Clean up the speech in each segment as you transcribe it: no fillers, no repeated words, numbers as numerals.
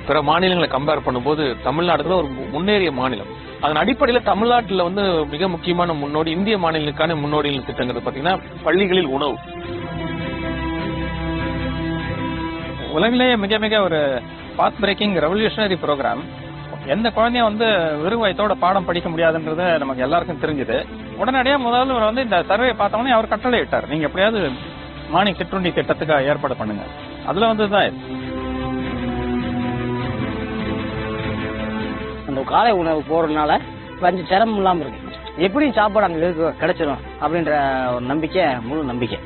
பிற மாநிலங்களை கம்பேர் பண்ணும்போது தமிழ்நாடு ஒரு முன்னேறிய மாநிலம். அதன் அடிப்படையில் தமிழ்நாட்டில் மிக முக்கியமான முன்னோடி இந்திய மாநிலங்களுக்கான முன்னோடிகள் திட்டங்கிறது பாத்தீங்கன்னா பள்ளிகளில் உணவு. உலகிலேயே மிக மிக ஒரு பாத் பிரேக்கிங் ரெவல்யூஷனரி ப்ரோக்ராம். எந்த குழந்தையும் வெறும் வயத்தோட பாடம் படிக்க முடியாதுன்றது நமக்கு எல்லாருக்கும் தெரிஞ்சது. உடனடியாக முதல்வர் இந்த சர்வே பார்த்தவொடனே அவர் கட்டளை இட்டார், நீங்க எப்படியாவது மார்னிங் சிற்றுண்டி திட்டத்துக்கு ஏற்பாடு பண்ணுங்க. அதுல தான் அந்த காலை உணவு போறதுனால கொஞ்சம் சிரமம் இல்லாம இருக்கு. எப்படி சாப்பாடு அங்க கிடைச்சிடும் அப்படின்ற ஒரு நம்பிக்கை, முழு நம்பிக்கை.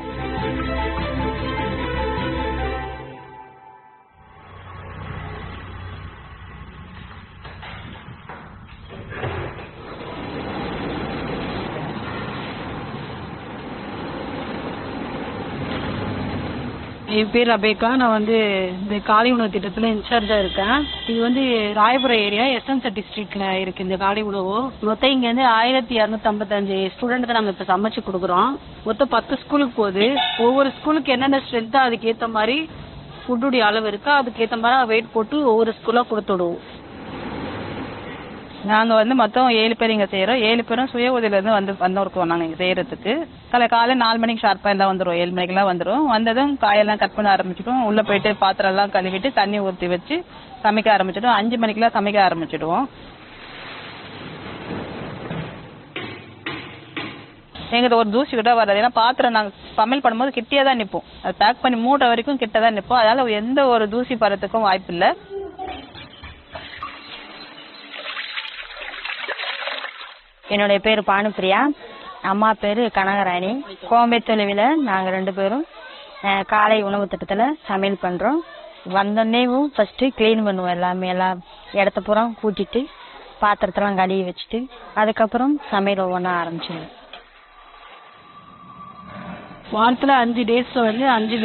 என் பேர் அபேகா. நான் இந்த காலை உணவு திட்டத்தில் இன்சார்ஜாக இருக்கேன். இது ராயபுரம் ஏரியா எஸ்எம்சி டிஸ்ட்ரிக்ட்ல இருக்கு இந்த காலை உணவு. மொத்தம் இங்கேருந்து 1255 ஸ்டூடெண்ட் நம்ம இப்போ சமைச்சு கொடுக்குறோம். மொத்தம் 10 ஸ்கூலுக்கு போகுது. ஒவ்வொரு ஸ்கூலுக்கு என்னென்ன ஸ்ட்ரென்த்தோ அதுக்கேற்ற மாதிரி ஃபுட்டுடைய அளவு இருக்கா, அதுக்கேற்ற மாதிரி வெயிட் போட்டு ஒவ்வொரு ஸ்கூலாக கொடுத்துடுவோம். நாங்கள் மொத்தம் 7 பேர் இங்கே செய்கிறோம். 7 பேரும் சுய உதவியிலேருந்து வந்திருக்கோம். நாங்கள் இங்கே செய்கிறதுக்கு காலை 4 மணிக்கு ஷார்ப்பாக எல்லாம் வந்துடுவோம். 7 மணிக்கெல்லாம் வந்துடும். வந்ததும் காயெல்லாம் கட் பண்ண ஆரம்பிச்சிடுவோம். உள்ளே போயிட்டு பாத்திரம் எல்லாம் கழுவிட்டு தண்ணி ஊற்றி வச்சு சமைக்க ஆரம்பிச்சிடுவோம். 5 மணிக்கெல்லாம் சமைக்க ஆரம்பிச்சிடுவோம். எங்கிட்ட ஒரு தூசி கிட்ட வராது. ஏன்னா பாத்திரம் நாங்கள் சமையல் பண்ணும்போது கிட்டே தான் நிற்போம். அது பேக் பண்ணி மூட்டை வரைக்கும் கிட்ட தான் நிற்போம். அதனால எந்த ஒரு தூசி பறத்துக்கும் வாய்ப்பு இல்லை. என்னுடைய பேர் பானுப்பிரியா, அம்மா பேர் கனகராணி. கோயம்புத்தூர்ல நாங்கள் 2 பேரும் காலை உணவு திட்டத்தில் சமையல் பண்ணுறோம். வந்தோடனேவும் ஃபர்ஸ்ட்டு க்ளீன் பண்ணுவோம். எல்லாம் இடத்த பூரா கூட்டிட்டு பாத்திரத்தெல்லாம் கழுவி வச்சுட்டு அதுக்கப்புறம் சமையல் ஒவ்வொன்றா ஆரம்பிச்சிடுவோம். வாரத்தில் 5 டேஸ் 5